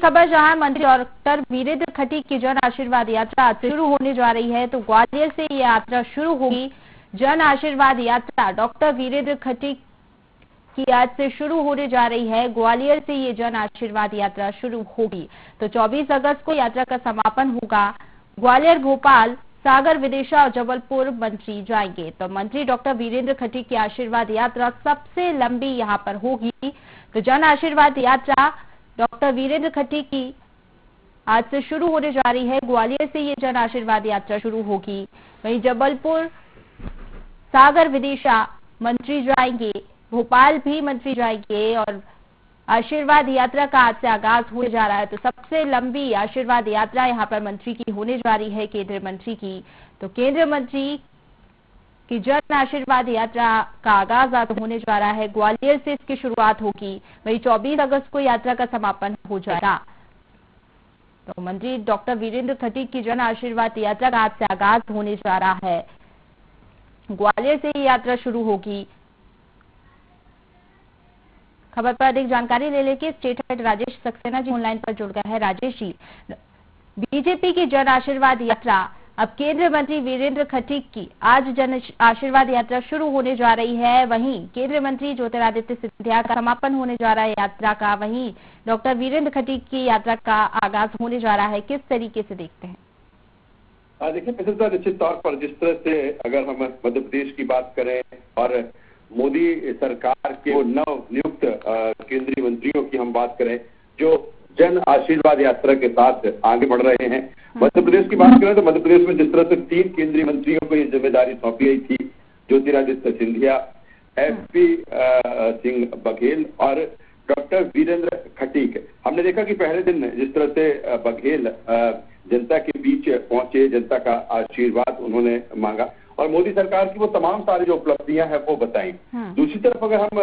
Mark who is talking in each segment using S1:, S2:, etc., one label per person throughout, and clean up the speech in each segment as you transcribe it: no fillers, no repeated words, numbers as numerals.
S1: खबर जहां मंत्री डॉक्टर वीरेंद्र खटीक की जन आशीर्वाद यात्रा आज से शुरू होने जा रही है, तो ग्वालियर से ये यात्रा शुरू होगी। जन आशीर्वाद यात्रा डॉक्टर वीरेंद्र खटीक की आज से शुरू होने जा रही है। ग्वालियर से ये जन आशीर्वाद यात्रा शुरू होगी, तो 24 अगस्त को यात्रा का समापन होगा। ग्वालियर, भोपाल, सागर, विदिशा और जबलपुर मंत्री जाएंगे। तो मंत्री डॉक्टर वीरेंद्र खटीक की आशीर्वाद यात्रा सबसे लंबी यहां पर होगी। तो जन आशीर्वाद यात्रा डॉक्टर वीरेंद्र खटीक की आज से शुरू होने जा रही है। ग्वालियर से ये जन आशीर्वाद यात्रा शुरू होगी। वहीं जबलपुर, सागर, विदिशा मंत्री जाएंगे, भोपाल भी मंत्री जाएंगे और आशीर्वाद यात्रा का आज से आगाज होने जा रहा है। तो सबसे लंबी आशीर्वाद यात्रा यहां पर मंत्री की होने जा रही है, केंद्रीय मंत्री की। तो केंद्रीय मंत्री की जन आशीर्वाद यात्रा का आगाज आज होने जा रहा है। ग्वालियर से इसकी शुरुआत होगी, वही 24 अगस्त को यात्रा का समापन हो जाएगा। तो मंत्री डॉक्टर वीरेंद्र खटीक की जन आशीर्वाद यात्रा का आज से आगाज होने जा रहा है। ग्वालियर से ये यात्रा शुरू होगी। खबर पर अधिक जानकारी ले लेके state head Rajesh Saxena ji online पर जुड़ गए हैं। राजेश जी, बीजेपी की जन आशीर्वाद यात्रा, अब केंद्रीय मंत्री वीरेंद्र खटीक की आज जन आशीर्वाद यात्रा शुरू होने जा रही है। वहीं केंद्रीय मंत्री ज्योतिरादित्य सिंधिया का समापन होने जा रहा है यात्रा का। वहीं डॉक्टर वीरेंद्र खटीक की यात्रा का आगाज होने जा रहा है। किस तरीके से देखते हैं?
S2: देखिए, निश्चित तौर पर जिस तरह से अगर हम मध्य प्रदेश की बात करें और मोदी सरकार के नव नियुक्त केंद्रीय मंत्रियों की हम बात करें जो जन आशीर्वाद यात्रा के साथ आगे बढ़ रहे हैं। मध्य प्रदेश की बात करें तो मध्य प्रदेश में जिस तरह से 3 केंद्रीय मंत्रियों को ये जिम्मेदारी सौंपी गई थी, ज्योतिरादित्य सिंधिया, एसपी सिंह बघेल और डॉक्टर वीरेंद्र खटीक। हमने देखा कि पहले दिन जिस तरह से बघेल जनता के बीच पहुंचे, जनता का आशीर्वाद उन्होंने मांगा और मोदी सरकार की वो तमाम सारी जो उपलब्धियां हैं वो बताई। दूसरी तरफ अगर हम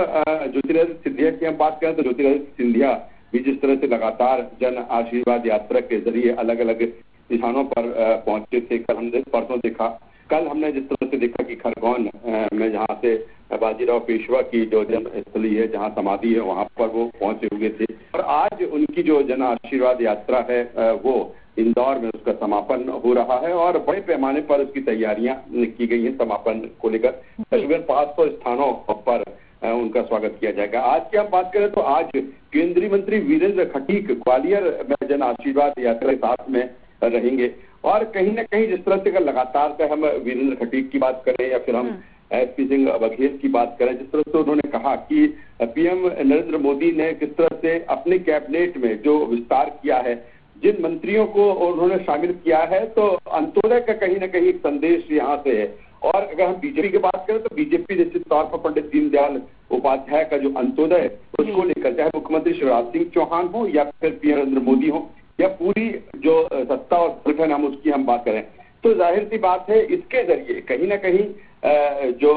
S2: ज्योतिरादित्य सिंधिया की हम बात करें तो ज्योतिरादित्य सिंधिया भी जिस तरह से लगातार जन आशीर्वाद यात्रा के जरिए अलग अलग स्थानों पर पहुंचे थे। कल हमने परसों देखा, कल हमने जिस तरह से देखा कि खरगोन में जहां से बाजीराव पेशवा की जो जन्मस्थली है, जहां समाधि है, वहां पर वो पहुंचे हुए थे। और आज उनकी जो जन आशीर्वाद यात्रा है वो इंदौर में उसका समापन हो रहा है और बड़े पैमाने पर उसकी तैयारियां की गई हैं। समापन को लेकर तकरीबन 500 स्थानों पर उनका स्वागत किया जाएगा। आज की हम बात करें तो आज केंद्रीय मंत्री वीरेंद्र खटीक ग्वालियर में जन आशीर्वाद यात्रा के साथ में रहेंगे और कहीं ना कहीं जिस तरह से अगर लगातार से हम वीरेंद्र खटीक की बात करें या फिर हम एसपी सिंह बघेल की बात करें, जिस तरह से उन्होंने कहा कि पीएम नरेंद्र मोदी ने किस तरह से अपने कैबिनेट में जो विस्तार किया है, जिन मंत्रियों को उन्होंने शामिल किया है, तो अंत्योदय का कहीं ना कहीं एक संदेश यहाँ से है। और अगर हम बीजेपी की बात करें तो बीजेपी निश्चित तौर पर पंडित दीनदयाल उपाध्याय का जो अंत्योदय उसको लेकर, चाहे मुख्यमंत्री शिवराज सिंह चौहान हो या फिर पीएम नरेंद्र मोदी हो या पूरी जो सत्ता और संगठन हम उसकी हम बात करें, तो जाहिर सी बात है इसके जरिए कहीं ना कहीं जो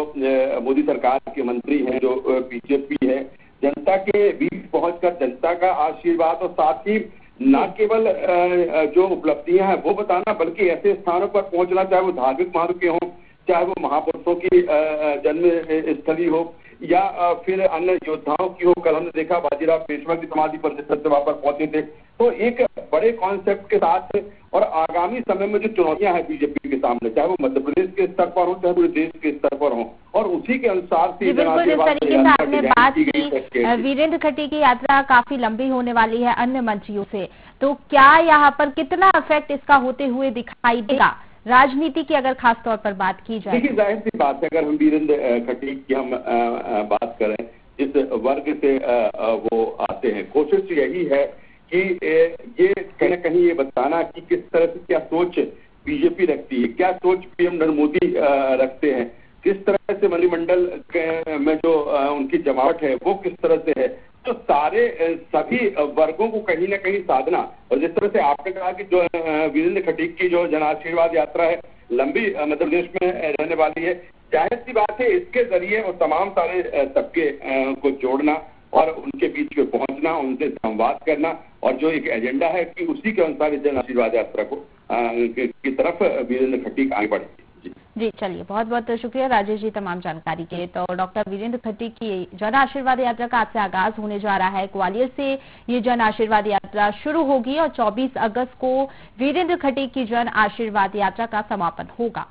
S2: मोदी सरकार के मंत्री हैं, जो बीजेपी है, जनता के बीच पहुंचकर जनता का आशीर्वाद और साथ ही न केवल जो उपलब्धियां हैं वो बताना, बल्कि ऐसे स्थानों पर पहुंचना, चाहे वो धार्मिक मार्ग के हों, चाहे वो महापुरुषों की जन्म स्थली हो या फिर अन्य योद्धाओं की हो। कल हमने देखा बाजीराव पेशवा की समाधि पर जिस तरह से वहां पर पहुंचे थे। तो एक बड़े कॉन्सेप्ट के साथ और आगामी समय में जो चुनौतियां हैं बीजेपी के सामने, चाहे वो मध्य प्रदेश के स्तर पर हो, चाहे पूरे देश के स्तर पर हो, और उसी के अनुसार से
S1: बिल्कुल जिस तरीके से आपने बात की वीरेंद्र खटीक की यात्रा काफी लंबी होने वाली है अन्य मंत्रियों से, तो क्या यहाँ पर कितना इफेक्ट इसका होते हुए दिखाई देगा राजनीति की अगर खास तौर पर बात की जाए?
S2: देखिए, जाहिर सी बात है अगर हम वीरेंद्र खटीक की हम बात करें, जिस वर्ग से वो आते हैं, कोशिश यही है कि ये कहीं ना कहीं ये बताना कि किस तरह से क्या सोच बीजेपी रखती है, क्या सोच पीएम नरेंद्र मोदी रखते हैं, किस तरह से मंत्रिमंडल में जो उनकी जमावट है वो किस तरह से है। तो सारे सभी वर्गों को कहीं ना कहीं साधना, और जिस तरह से आपने कहा कि जो वीरेंद्र खटीक की जो जन आशीर्वाद यात्रा है लंबी मध्य प्रदेश में रहने वाली है, जाहिर सी बात है इसके जरिए वो तमाम सारे तबके को जोड़ना और उनके बीच में पहुंचना, उनसे संवाद करना और जो एक एजेंडा है कि उसी के अनुसार जन आशीर्वाद यात्रा को की तरफ वीरेंद्र खटीक आगे बढ़े।
S1: जी, चलिए बहुत बहुत शुक्रिया राजेश जी तमाम जानकारी के। तो डॉक्टर वीरेंद्र खटीक की जन आशीर्वाद यात्रा का आज से आगाज होने जा रहा है। ग्वालियर से ये जन आशीर्वाद यात्रा शुरू होगी और 24 अगस्त को वीरेंद्र खटीक की जन आशीर्वाद यात्रा का समापन होगा।